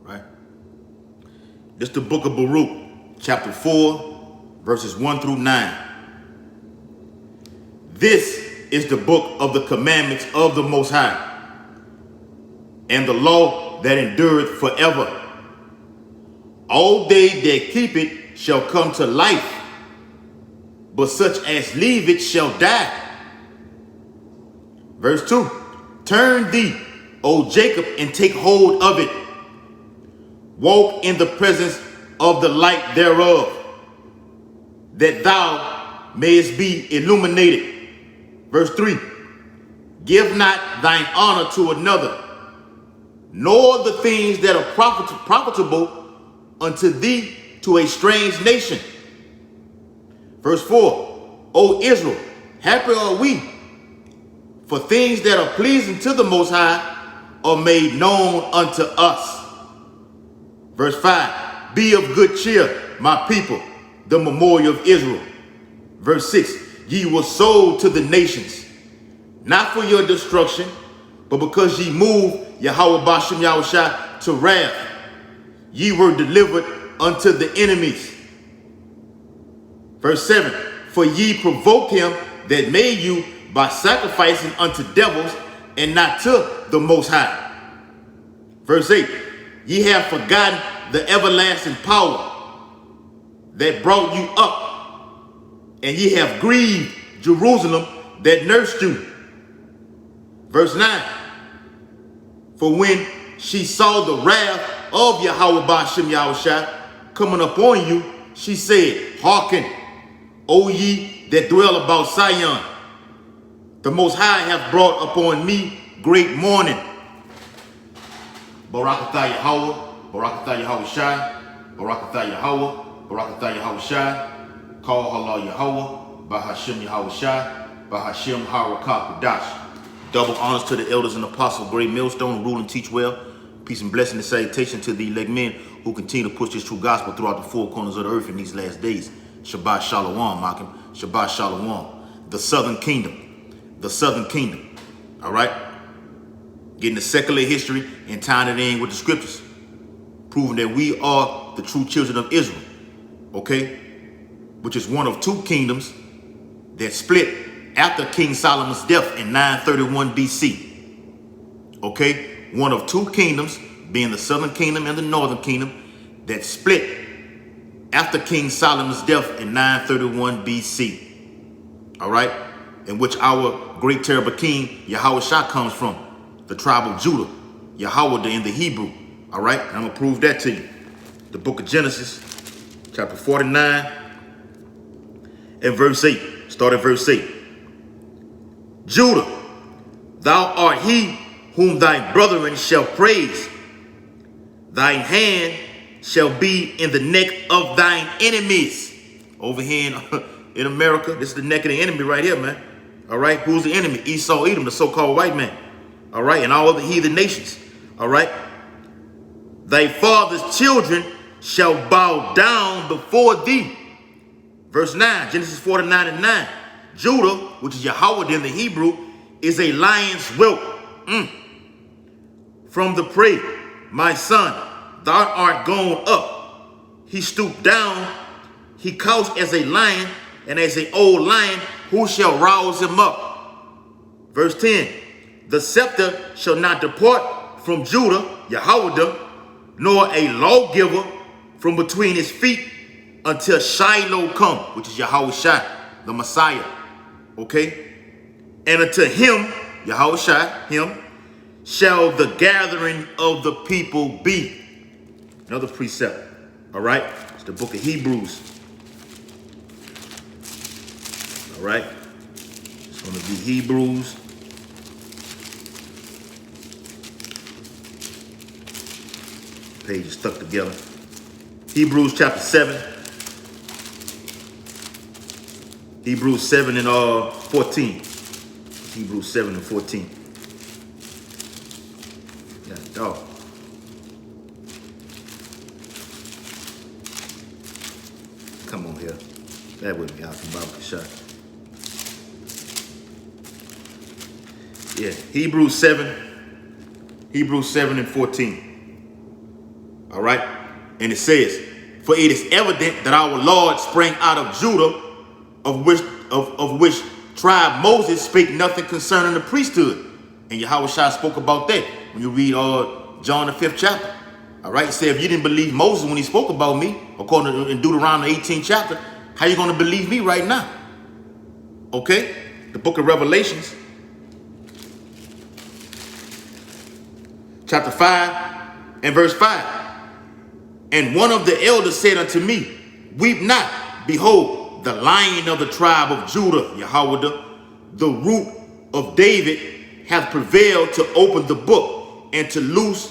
right? This is the book of Baruch, chapter 4, verses 1 through 9. This is the book of the commandments of the Most High, and the law that endureth forever. All they that keep it shall come to life, but such as leave it shall die. Verse 2, turn thee, O Jacob, and take hold of it. Walk in the presence of the light thereof, that thou mayest be illuminated. Verse 3, give not thine honor to another, nor the things that are profitable unto thee to a strange nation. Verse 4, O Israel, happy are we, for things that are pleasing to the Most High are made known unto us. Verse 5, be of good cheer, my people, the memorial of Israel. Verse 6, ye were sold to the nations, not for your destruction, but because ye moved Yahweh Bashem Yahushua to wrath. Ye were delivered unto the enemies. Verse 7, for ye provoked him that made you by sacrificing unto devils and not to the Most High. Verse 8, ye have forgotten the everlasting power that brought you up, and ye have grieved Jerusalem that nursed you. Verse 9, for when she saw the wrath of Yahweh Bashem Yahushua coming upon you, she said, hearken, O ye that dwell about Zion, the Most High hath brought upon me great mourning. Barakatah Yahweh, Barakatah Yahushua, Barakatah Yahweh, Barakatah Yahushua, call halal Yahweh, Bahashem Yahushua, Bahashem Harakah Kadash. Double honors to the elders and apostles, great millstone, rule and teach well. Peace and blessing and salutation to the elect men who continue to push this true gospel throughout the four corners of the earth in these last days. Shabbat Shalom, Malcolm. Shabbat Shalom. The southern kingdom. The southern kingdom. All right? Getting the secular history and tying it in with the scriptures. Proving that we are the true children of Israel. Okay? Which is one of two kingdoms that split after King Solomon's death in 931 BC. Okay? One of two kingdoms, being the southern kingdom and the northern kingdom, that split after King Solomon's death in 931 BC. All right? In which our great terrible king, Yahushua, comes from. The tribe of Judah. Yahweh in the Hebrew. All right? And I'm going to prove that to you. The book of Genesis, chapter 49 and verse 8. Start at verse 8. Judah, thou art he whom thy brethren shall praise. Thine hand shall be in the neck of thine enemies. Over here in America, this is the neck of the enemy right here, man. All right? Who's the enemy? Esau, Edom, the so-called white man. All right? And all other heathen nations. All right? Thy father's children shall bow down before thee. Verse 9, Genesis 49 and 9. Judah, which is Yahweh in the Hebrew, is a lion's whelp. From the prey, my son, thou art gone up. He stooped down. He couched as a lion, and as an old lion, who shall rouse him up? Verse 10, the scepter shall not depart from Judah, Yahweh, nor a lawgiver from between his feet until Shiloh come, which is Yahushua, the Messiah. Okay? And unto him, Yahushua, him, shall the gathering of the people be. Another precept. All right? It's the book of Hebrews. All right? It's going to be Hebrews. Page is stuck together. Hebrews chapter 7. Hebrews 7 and 14. Hebrews 7 and 14. Yeah, dog. Come on here. That with me, y'all. From Bible shot. Yeah, Hebrews 7 and 14. All right. And it says, for it is evident that our Lord sprang out of Judah, of which tribe Moses spake nothing concerning the priesthood. And Yahushua spoke about that when you read John the 5th chapter. All right. It said, if you didn't believe Moses when he spoke about me, according to in Deuteronomy 18th chapter, how you going to believe me right now? Okay. The book of Revelations, chapter 5 and verse 5. And one of the elders said unto me, weep not, behold, the Lion of the tribe of Judah, Yahweh, the root of David, hath prevailed to open the book and to loose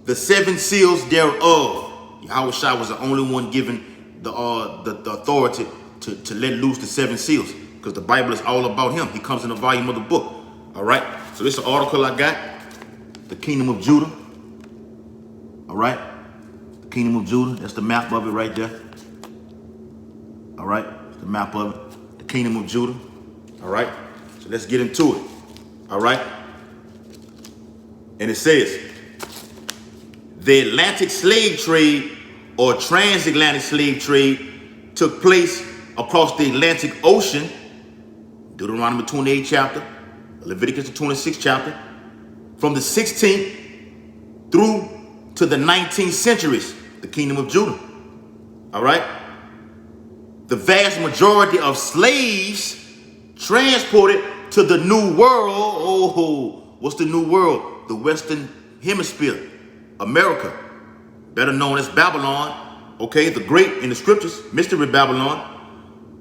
the 7 seals thereof. Yahushua was the only one given the authority to let loose the 7 seals, because the Bible is all about him. He comes in the volume of the book. All right. So this is an article I got. The Kingdom of Judah. All right. The Kingdom of Judah. That's the map of it right there. All right. The map of it. The Kingdom of Judah. All right. So let's get into it. All right. And it says, the Atlantic slave trade or transatlantic slave trade took place across the Atlantic Ocean, Deuteronomy 28 chapter, Leviticus 26 chapter, from the 16th through to the 19th centuries, the Kingdom of Judah. All right. The vast majority of slaves transported to the New World. Oh, what's the New World? The Western Hemisphere, America, better known as Babylon. Okay, the great in the scriptures, Mystery Babylon,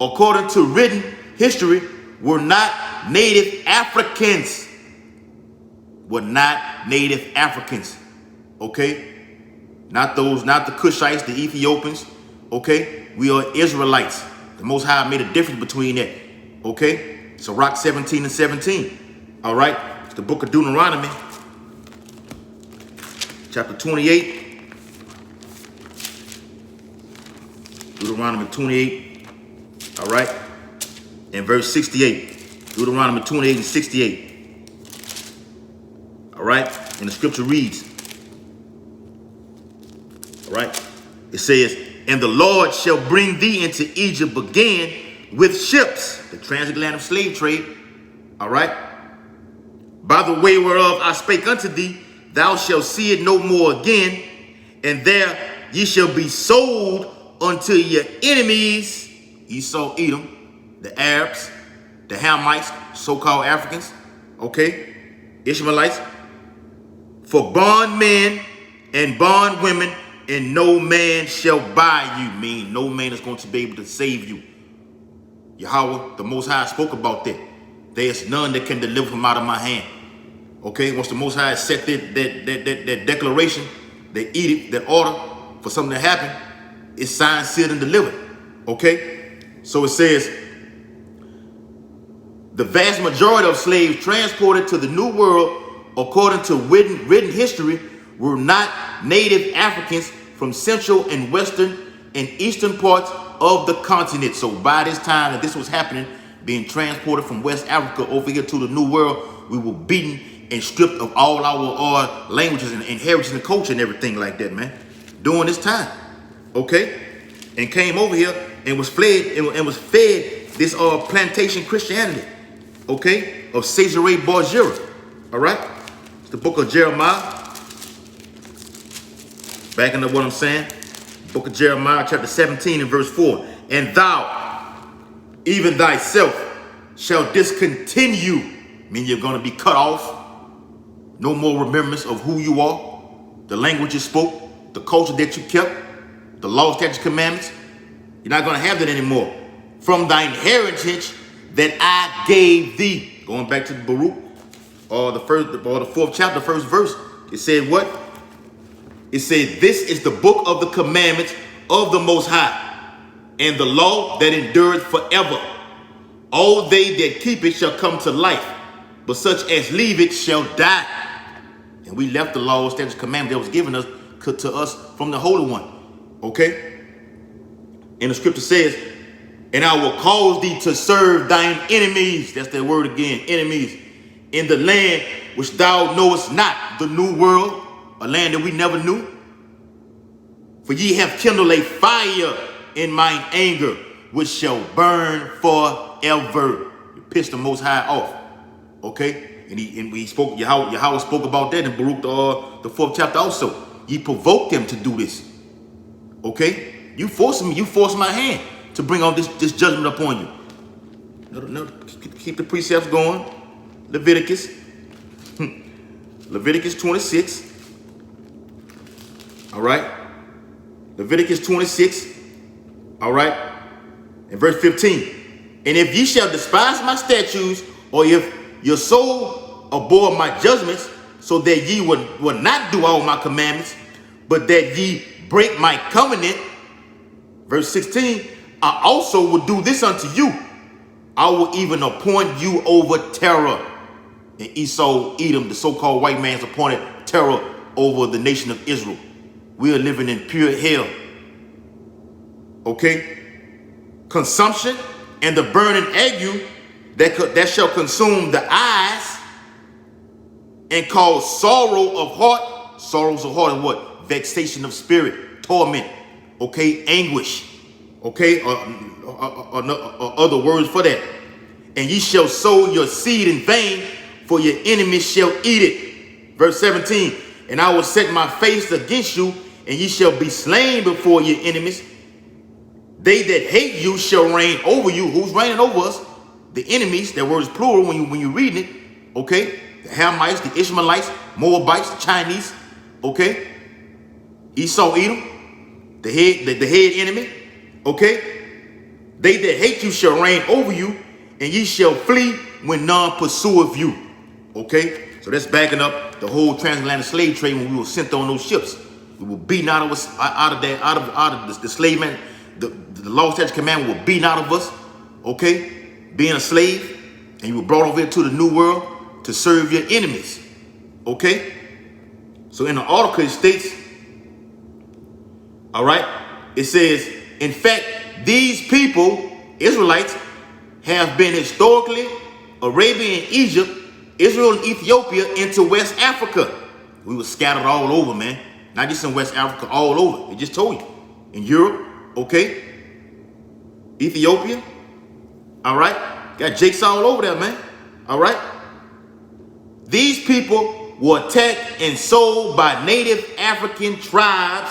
according to written history, were not native Africans. Were not native Africans. Okay? Not those, not the Cushites, the Ethiopians. Okay? We are Israelites. The Most High made a difference between that. Okay? So Rock 17 and 17. All right? It's the book of Deuteronomy, chapter 28. Deuteronomy 28. All right? And verse 68. Deuteronomy 28 and 68. All right? And the scripture reads, all right? It says, and the Lord shall bring thee into Egypt again with ships, the transatlantic slave trade, all right? By the way whereof I spake unto thee, thou shalt see it no more again, and there ye shall be sold unto your enemies, Esau, Edom, the Arabs, the Hamites, so-called Africans, okay, Ishmaelites, for bondmen and bondwomen, and no man shall buy you. Mean no man is going to be able to save you. Yahweh, the Most High, spoke about that. There is none that can deliver from out of my hand. Okay, once the Most High set that declaration, that edict, that order for something to happen, it's signed, sealed, and delivered. Okay, so it says, the vast majority of slaves transported to the New World, according to written history, were not native Africans from central and western and eastern parts of the continent. So by this time that this was happening, being transported from West Africa over here to the New World, we were beaten and stripped of all our languages and heritage and culture and everything like that, man, during this time. Okay, and came over here and was fed this plantation Christianity, okay, of Caesarea Borgia. All right, it's the book of Jeremiah. Back into what I'm saying, book of Jeremiah, chapter 17 and verse 4. And thou, even thyself, shall discontinue, meaning you're going to be cut off. No more remembrance of who you are, the language you spoke, the culture that you kept, the laws, statutes, commandments. You're not going to have that anymore. From thine heritage that I gave thee. Going back to the Baruch, or the 4th chapter, first verse. It said what? It said, this is the book of the commandments of the Most High, and the law that endureth forever. All they that keep it shall come to life, but such as leave it shall die. And we left the law, statutes, commandments that was given us to us from the Holy One. Okay? And the scripture says, and I will cause thee to serve thine enemies. That's that word again, enemies. In the land which thou knowest not, the New World, a land that we never knew. For ye have kindled a fire in mine anger, which shall burn forever. You pissed the Most High off. Okay? And he spoke, Yahweh spoke about that in Baruch, the 4th chapter also. Ye provoked them to do this. Okay? You forced my hand to bring on this judgment upon you. No, keep the precepts going. Leviticus. Leviticus 26. All right? Leviticus 26. All right? In verse 15. And if ye shall despise my statutes, or if your soul abhor my judgments, so that ye would not do all my commandments, but that ye break my covenant, verse 16, I also will do this unto you. I will even appoint you over terror. And Esau, Edom, the so-called white man's appointed terror over the nation of Israel. We are living in pure hell. Okay? Consumption and the burning ague that shall consume the eyes and cause sorrow of heart. Sorrows of heart and what? Vexation of spirit, torment, okay, anguish, okay, or other words for that. And ye shall sow your seed in vain, for your enemies shall eat it. Verse 17, and I will set my face against you, and ye shall be slain before your enemies. They that hate you shall reign over you. Who's reigning over us? The enemies. That word is plural when you're reading it. Okay, the Hamites, the Ishmaelites, Moabites, the Chinese. Okay, Esau, Edom, the head enemy. Okay, they that hate you shall reign over you, and ye shall flee when none pursueth you. Okay, so that's backing up the whole transatlantic slave trade when we were sent on those ships. We were beaten out of us, out of the slave man. The law, statute, commandment were beaten out of us. Okay, being a slave, and you were brought over here to the new world to serve your enemies. Okay, so in the article it states, all right, it says, in fact, these people, Israelites, have been historically Arabia and Egypt, Israel and Ethiopia into West Africa. We were scattered all over, man. Not just in West Africa, all over. It just told you. In Europe, okay? Ethiopia, all right? Got jakes all over there, man. All right? These people were attacked and sold by native African tribes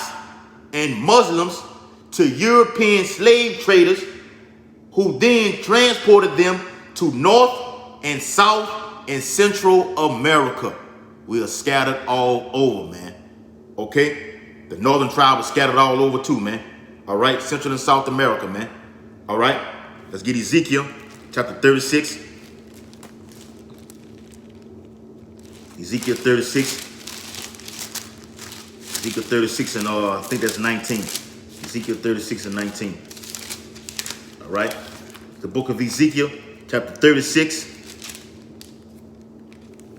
and Muslims to European slave traders, who then transported them to North and South and Central America. We are scattered all over, man. Okay? The northern tribe was scattered all over too, man. All right? Central and South America, man. All right? Let's get Ezekiel chapter 36. Ezekiel 36. Ezekiel 36 and I think that's 19. Ezekiel 36 and 19. All right? The book of Ezekiel chapter 36.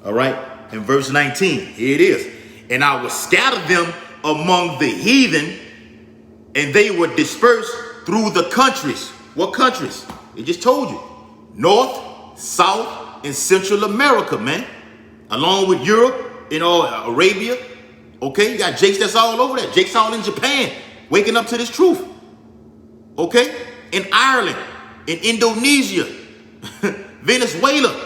All right? And verse 19. Here it is. And I will scatter them among the heathen, and they were dispersed through the countries. What countries? It just told you. North, South, and Central America, man. Along with Europe, Arabia. Okay, you got jakes that's all over there. Jakes all in Japan, waking up to this truth. Okay? In Ireland, in Indonesia, Venezuela.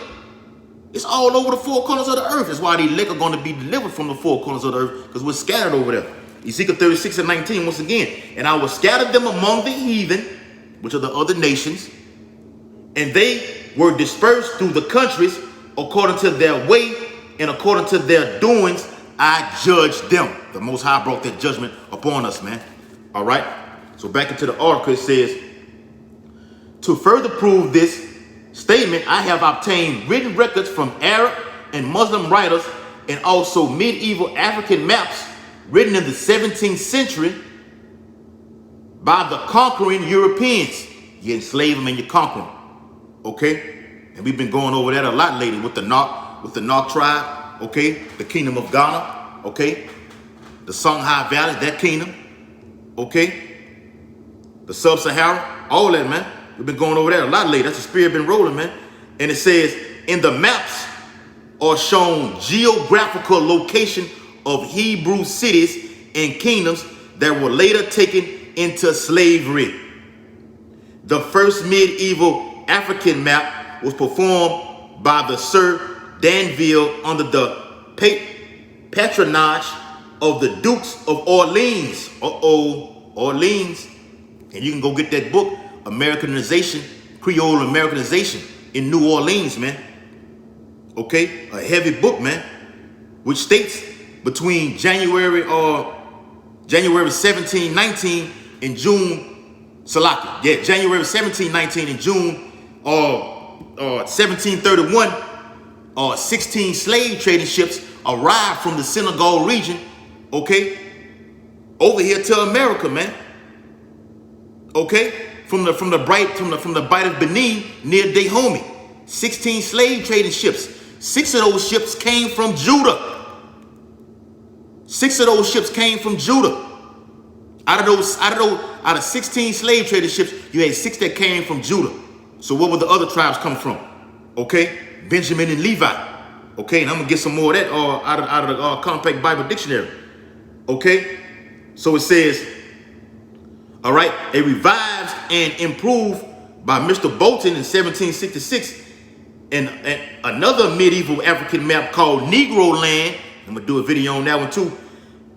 It's all over the four corners of the earth. That's why the elect are going to be delivered from the four corners of the earth, because we're scattered over there. Ezekiel 36 and 19, once again. And I will scatter them among the heathen, which are the other nations, and they were dispersed through the countries according to their way and according to their doings. I judged them. The Most High brought that judgment upon us, man. All right. So back into the article, it says, to further prove this statement, I have obtained written records from Arab and Muslim writers, and also medieval African maps written in the 17th century by the conquering Europeans. You enslave them and you conquer them. Okay? And we've been going over that a lot lately with the Nok tribe. Okay? The kingdom of Ghana. Okay? The Songhai Valley, that kingdom. Okay? The Sub-Sahara. All that, man. We've been going over that a lot lately. That's the spirit been rolling, man. And it says, in the maps are shown geographical location of Hebrew cities and kingdoms that were later taken into slavery. The first medieval African map was performed by the Sir Danville under the patronage of the Dukes of Orleans. Orleans. And you can go get that book, Americanization, Creole Americanization in New Orleans, man. Okay, a heavy book, man, which states between January 1719 and June, Salaki. Yeah, January 1719 and June 1731, 16 slave trading ships arrived from the Senegal region, okay, over here to America, man. Okay, from the Bight of Benin near Dahomey. 16 slave trading ships. 6 of those ships came from Judah. 6 of those ships came from Judah. Out of 16 slave trading ships, you had 6 that came from Judah. So what would the other tribes come from? Okay, Benjamin and Levi. Okay, and I'm gonna get some more of that out of the Compact Bible Dictionary. Okay, so it says, all right, a revised and improved by Mr. Bolton in 1766, and another medieval African map called Negro Land. I'm gonna do a video on that one too.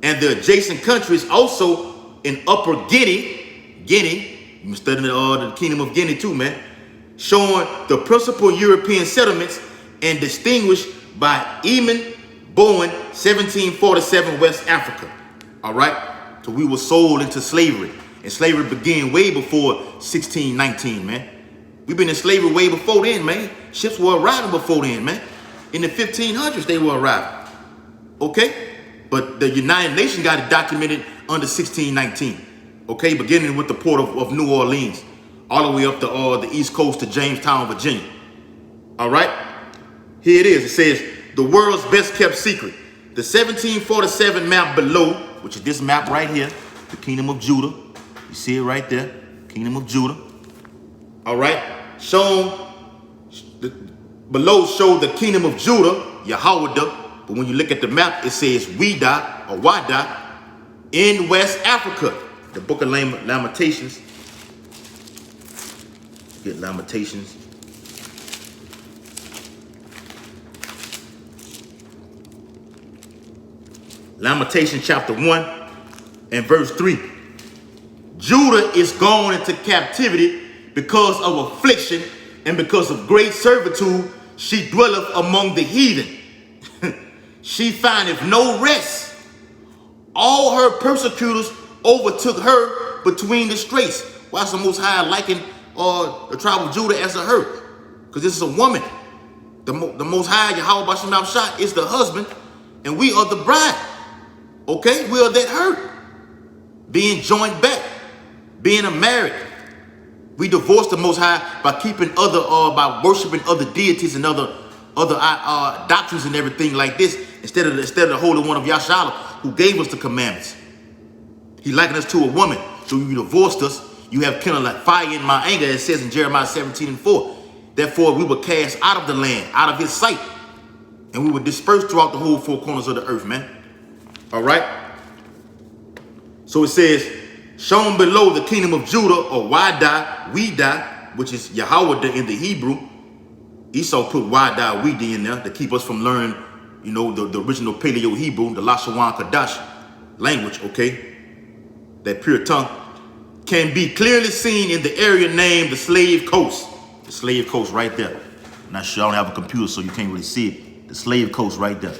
And the adjacent countries also in Upper Guinea, I'm studying the Kingdom of Guinea too, man, showing the principal European settlements and distinguished by Eamon Bowen, 1747, West Africa. All right, so we were sold into slavery, and slavery began way before 1619, man. We've been in slavery way before then, man. Ships were arriving before then, man. In the 1500s, they were arriving. Okay? But the United Nations got it documented under 1619. Okay? Beginning with the port of New Orleans, all the way up to the East Coast to Jamestown, Virginia. All right? Here it is. It says, the world's best kept secret. The 1747 map below, which is this map right here, the Kingdom of Judah. You see it right there, Kingdom of Judah. All right? Below show the Kingdom of Judah, Yahweh, but when you look at the map, it says Wida or Wada in West Africa. The Book of Lamentations. Get Lamentations. Lamentation chapter 1 and verse 3. Judah is gone into captivity because of affliction, and because of great servitude she dwelleth among the heathen. She findeth no rest. All her persecutors overtook her between the straits. Why is the Most High liken the tribe of Judah as a herd? Because this is a woman. The Most High, Yahweh B'Shem Shah, is the husband, and we are the bride. Okay, we are that herd, being joined back, being married. We divorced the Most High by keeping by worshiping other deities and other doctrines and everything like this, instead of the Holy One of Yashala, who gave us the commandments. He likened us to a woman. So you divorced us. You have kindled like fire in my anger, it says in Jeremiah 17:4. Therefore we were cast out of the land, out of his sight, and we were dispersed throughout the whole 4 corners of the earth, man. All right. So it says, shown below the Kingdom of Judah, or Wida, which is Yahweh in the Hebrew. Esau put Wida, in there to keep us from learning, you know, the original Paleo Hebrew, the Lashawan Kadash language, okay? That pure tongue can be clearly seen in the area named the Slave Coast. The Slave Coast right there. I'm not sure, I don't have a computer, so you can't really see it. The Slave Coast right there,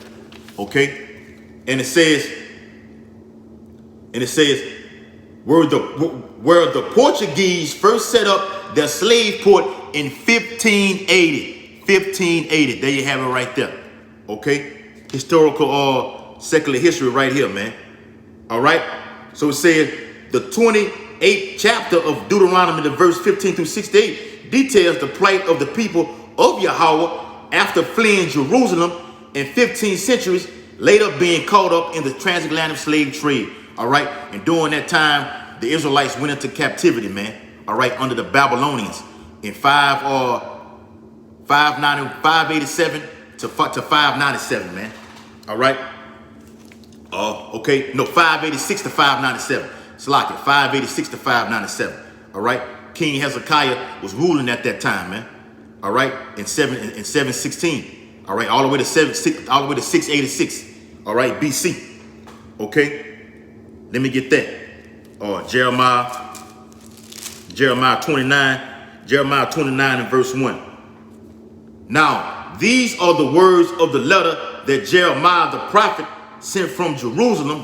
okay? And it says, where the Portuguese first set up their slave port in 1580. 1580. There you have it right there. Okay? Historical secular history right here, man. All right? So it says the 28th chapter of Deuteronomy, the verse 15 through 68, details the plight of the people of Yahweh after fleeing Jerusalem in 15 centuries, later being caught up in the transatlantic slave trade. All right, and during that time, the Israelites went into captivity, man. All right, under the Babylonians in 587 to 597, man. All right. Okay, no, 586 to 597. Slack it, 586 to 597. All right, King Hezekiah was ruling at that time, man. All right, in 716. All right, all the way to 686. All right, BC. Okay, let me get that. Jeremiah 29 and verse 1. Now, these are the words of the letter that Jeremiah the prophet sent from Jerusalem,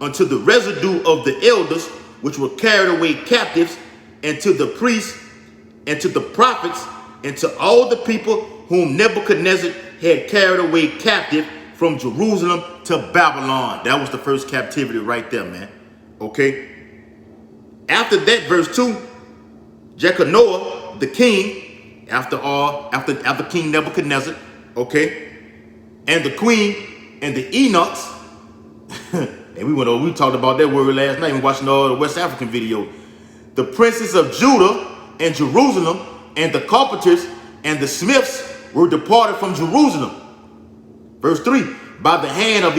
unto the residue of the elders which were carried away captives, and to the priests, and to the prophets, and to all the people whom Nebuchadnezzar had carried away captive from Jerusalem to Babylon. That was the first captivity right there, man. Okay. After that, verse 2, Jeconiah, the king, after King Nebuchadnezzar, okay, and the queen and the eunuchs, and we talked about that word last night. We watching all the West African video. The princes of Judah and Jerusalem and the carpenters and the smiths were departed from Jerusalem. Verse 3, by the hand of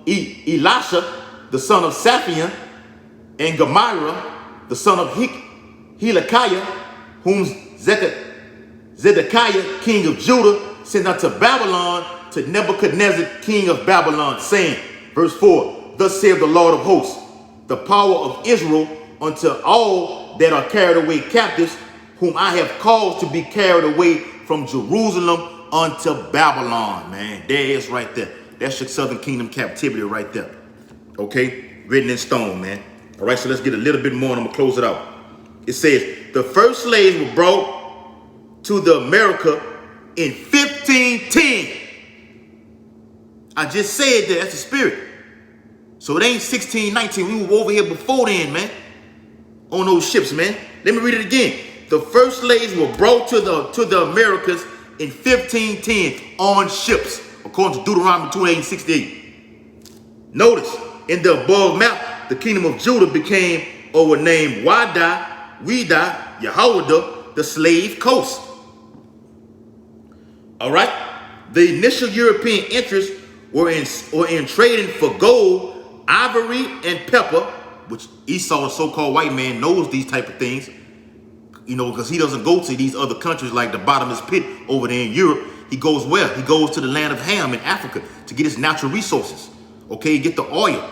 Elisha, the son of Saphion, and Gamaliel, the son of Hilkiah, whom Zedekiah, king of Judah, sent unto Babylon to Nebuchadnezzar, king of Babylon, saying, verse 4, thus saith the Lord of hosts, the power of Israel unto all that are carried away captives, whom I have caused to be carried away from Jerusalem unto Babylon. Man, there it is right there. That's your southern kingdom captivity right there. Okay, written in stone, man. All right, so let's get a little bit more and I'm gonna close it out. It says, the first slaves were brought to the America in 1510. I just said that, that's the spirit. So it ain't 1619. We were over here before then, man. On those ships, man. Let me read it again. The first slaves were brought to the Americas in 1510 on ships, according to Deuteronomy 28:68. Notice, in the above map, the kingdom of Judah became or were named Wada, Yehoiada, the slave coast. All right? The initial European interests were in trading for gold, ivory, and pepper, which Esau, the so-called white man, knows these type of things, you know, because he doesn't go to these other countries like the bottomless pit over there in Europe. He goes where? He goes to the land of Ham in Africa to get his natural resources. Okay, get the oil,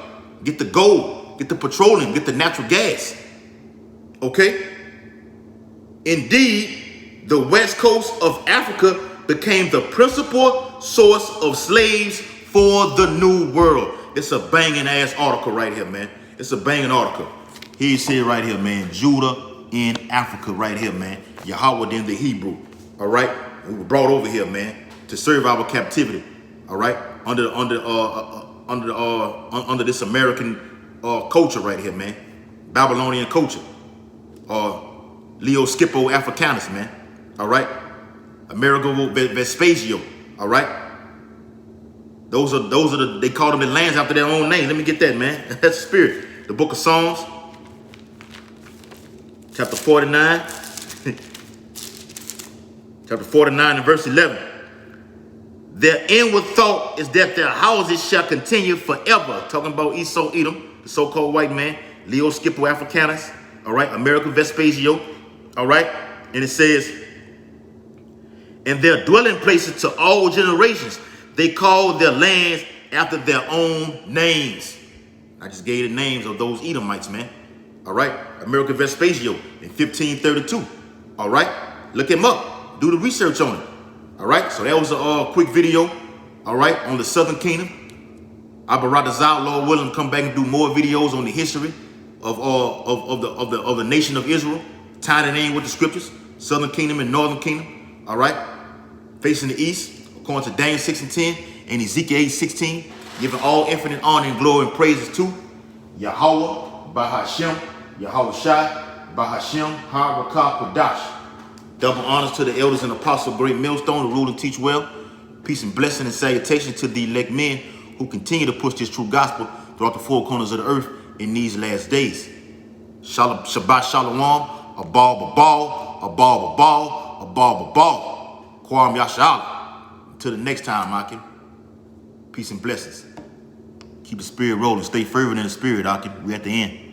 get the gold, get the petroleum, get the natural gas. Okay? Indeed, the west coast of Africa became the principal source of slaves for the New World. It's a banging ass article right here, man. It's a banging article. Here's it right here, man. Judah in Africa right here, man. Yahweh in the Hebrew. All right? We were brought over here, man, to serve our captivity. All right? Under this American culture right here, man. Babylonian culture. Leo Scipio Africanus, man. All right? Amerigo Vespasio. All right? Those are they call them the lands after their own name. Let me get that, man. That's the spirit. The book of Psalms, chapter 49. Chapter 49 and verse 11. Their inward thought is that their houses shall continue forever. Talking about Esau Edom, the so-called white man, Leo Scipio Africanus, all right, Amerigo Vespasio, all right, and it says, and their dwelling places to all generations, they call their lands after their own names. I just gave the names of those Edomites, man. All right, Amerigo Vespasio in 1532. All right, look him up. Do the research on it. All right, so that was a quick video. All right, on the Southern Kingdom. Abaradazal, Lord willing, come back and do more videos on the history of the nation of Israel, tying it in with the scriptures. Southern Kingdom and Northern Kingdom. All right, facing the east, according to Daniel 6:10 and Ezekiel 8:16, giving all infinite honor and glory and praises to Yahweh, Bahashem, Yahweh Shai, Bahashem, Harakah Kodash. Double honors to the elders and apostles of Great Millstone, to rule and teach well. Peace and blessing and salutation to the elect men who continue to push this true gospel throughout the four corners of the earth in these last days. Shalom, Shabbat Shalom, Abal Babal, Abal Babal, Abal Babal. Kwam Yasha'Allah. Until the next time, Maki. Peace and blessings. Keep the spirit rolling. Stay fervent in the spirit, Akim. We at the end.